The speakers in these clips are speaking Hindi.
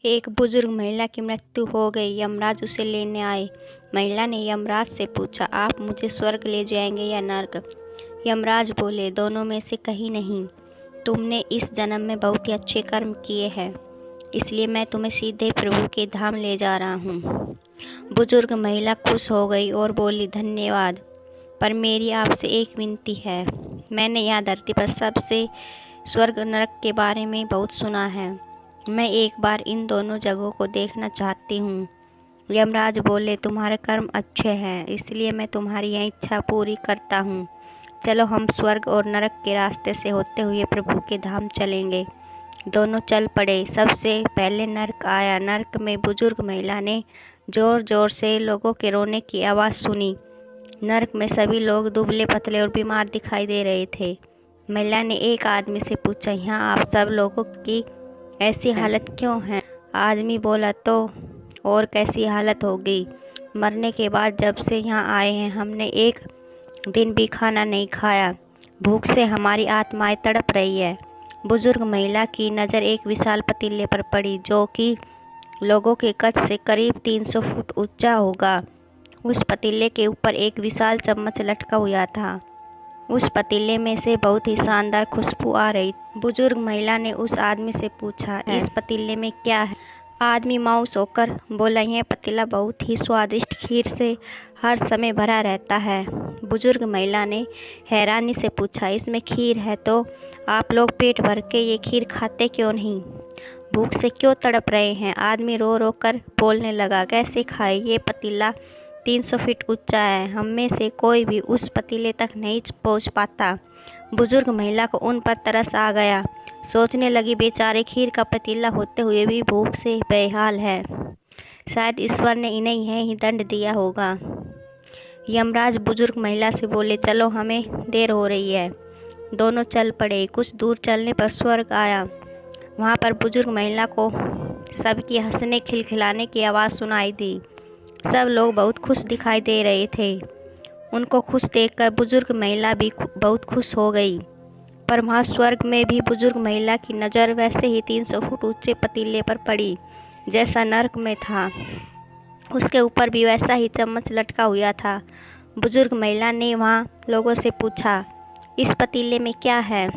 एक बुजुर्ग महिला की मृत्यु हो गई। यमराज उसे लेने आए। महिला ने यमराज से पूछा, आप मुझे स्वर्ग ले जाएंगे या नर्क? यमराज बोले, दोनों में से कहीं नहीं। तुमने इस जन्म में बहुत ही अच्छे कर्म किए हैं, इसलिए मैं तुम्हें सीधे प्रभु के धाम ले जा रहा हूँ। बुजुर्ग महिला खुश हो गई और बोली, धन्यवाद, पर मेरी आपसे एक विनती है। मैंने यहाँ धरती पर सबसे स्वर्ग नरक के बारे में बहुत सुना है। मैं एक बार इन दोनों जगहों को देखना चाहती हूँ। यमराज बोले, तुम्हारे कर्म अच्छे हैं, इसलिए मैं तुम्हारी यह इच्छा पूरी करता हूँ। चलो हम स्वर्ग और नरक के रास्ते से होते हुए प्रभु के धाम चलेंगे। दोनों चल पड़े। सबसे पहले नरक आया। नरक में बुजुर्ग महिला ने जोर जोर से लोगों के रोने की आवाज़ सुनी। नरक में सभी लोग दुबले पतले और बीमार दिखाई दे रहे थे। महिला ने एक आदमी से पूछा, यहाँ आप सब लोगों की ऐसी हालत क्यों है? आदमी बोला, तो और कैसी हालत होगी? मरने के बाद जब से यहाँ आए हैं हमने एक दिन भी खाना नहीं खाया। भूख से हमारी आत्माएं तड़प रही है। बुजुर्ग महिला की नज़र एक विशाल पतीले पर पड़ी, जो कि लोगों के कद से करीब 300 फुट ऊंचा होगा। उस पतीले के ऊपर एक विशाल चम्मच लटका हुआ था। उस पतीले में से बहुत ही शानदार खुशबू आ रही। बुजुर्ग महिला ने उस आदमी से पूछा, इस पतीले में क्या है? आदमी मायूस होकर बोला, यह पतीला बहुत ही स्वादिष्ट खीर से हर समय भरा रहता है। बुजुर्ग महिला ने हैरानी से पूछा, इसमें खीर है तो आप लोग पेट भर के ये खीर खाते क्यों नहीं? भूख से क्यों तड़प रहे हैं? आदमी रो रो कर बोलने लगा, कैसे खाए? ये पतीला 300 फीट ऊंचा है, हम में से कोई भी उस पतीले तक नहीं पहुंच पाता। बुजुर्ग महिला को उन पर तरस आ गया। सोचने लगी, बेचारे खीर का पतीला होते हुए भी भूख से बेहाल है। शायद ईश्वर ने इन्हें यह ही दंड दिया होगा। यमराज बुजुर्ग महिला से बोले, चलो हमें देर हो रही है। दोनों चल पड़े। कुछ दूर चलने पर स्वर्ग आया। वहाँ पर बुजुर्ग महिला को सबकी हंसने खिलखिलाने की आवाज़ सुनाई दी। सब लोग बहुत खुश दिखाई दे रहे थे। उनको खुश देखकर बुजुर्ग महिला भी बहुत खुश हो गई। पर वहाँ स्वर्ग में भी बुजुर्ग महिला की नज़र वैसे ही 300 फुट ऊंचे पतीले पर पड़ी जैसा नरक में था। उसके ऊपर भी वैसा ही चम्मच लटका हुआ था। बुजुर्ग महिला ने वहाँ लोगों से पूछा, इस पतीले में क्या है?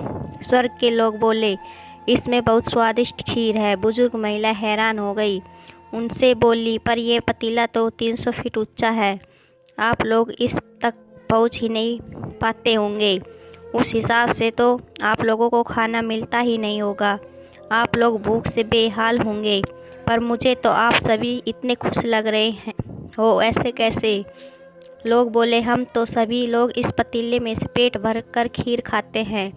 स्वर्ग के लोग बोले, इसमें बहुत स्वादिष्ट खीर है। बुजुर्ग महिला हैरान हो गई। उनसे बोली, पर यह पतीला तो 300 फीट ऊंचा है, आप लोग इस तक पहुंच ही नहीं पाते होंगे। उस हिसाब से तो आप लोगों को खाना मिलता ही नहीं होगा। आप लोग भूख से बेहाल होंगे। पर मुझे तो आप सभी इतने खुश लग रहे हैं हो, ऐसे कैसे? लोग बोले, हम तो सभी लोग इस पतीले में से पेट भर कर खीर खाते हैं।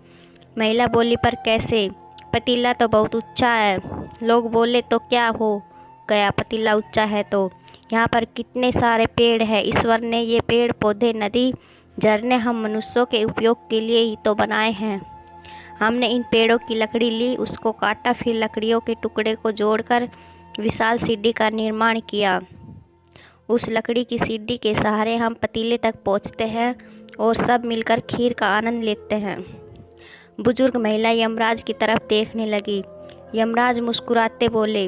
महिला बोली, पर कैसे? पतीला तो बहुत ऊंचा है। लोग बोले, तो क्या हो गया, पतीला ऊंचा है तो यहाँ पर कितने सारे पेड़ हैं। ईश्वर ने ये पेड़ पौधे, नदी, झरने हम मनुष्यों के उपयोग के लिए ही तो बनाए हैं। हमने इन पेड़ों की लकड़ी ली, उसको काटा, फिर लकड़ियों के टुकड़े को जोड़कर विशाल सीढ़ी का निर्माण किया। उस लकड़ी की सीढ़ी के सहारे हम पतीले तक पहुँचते हैं और सब मिलकर खीर का आनंद लेते हैं। बुजुर्ग महिला यमराज की तरफ देखने लगी। यमराज मुस्कुराते बोले,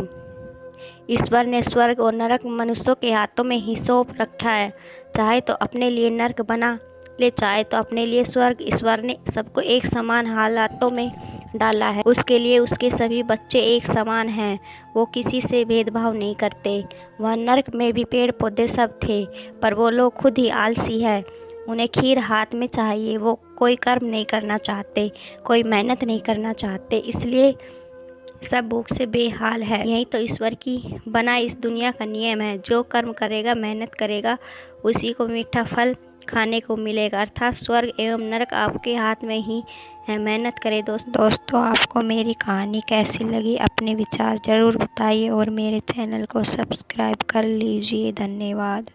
ईश्वर ने स्वर्ग और नरक मनुष्यों के हाथों में ही सौंप रखा है। चाहे तो अपने लिए नरक बना ले, चाहे तो अपने लिए स्वर्ग। ईश्वर ने सबको एक समान हालातों में डाला है। उसके लिए उसके सभी बच्चे एक समान हैं। वो किसी से भेदभाव नहीं करते। वह नरक में भी पेड़ पौधे सब थे, पर वो लोग खुद ही आलसी है। उन्हें खीर हाथ में चाहिए। वो कोई कर्म नहीं करना चाहते, कोई मेहनत नहीं करना चाहते, इसलिए सब भूख से बेहाल है। यही तो ईश्वर की बनाई इस दुनिया का नियम है। जो कर्म करेगा, मेहनत करेगा, उसी को मीठा फल खाने को मिलेगा। अर्थात स्वर्ग एवं नरक आपके हाथ में ही है। मेहनत करें दोस्तों, आपको मेरी कहानी कैसी लगी? अपने विचार ज़रूर बताइए और मेरे चैनल को सब्सक्राइब कर लीजिए। धन्यवाद।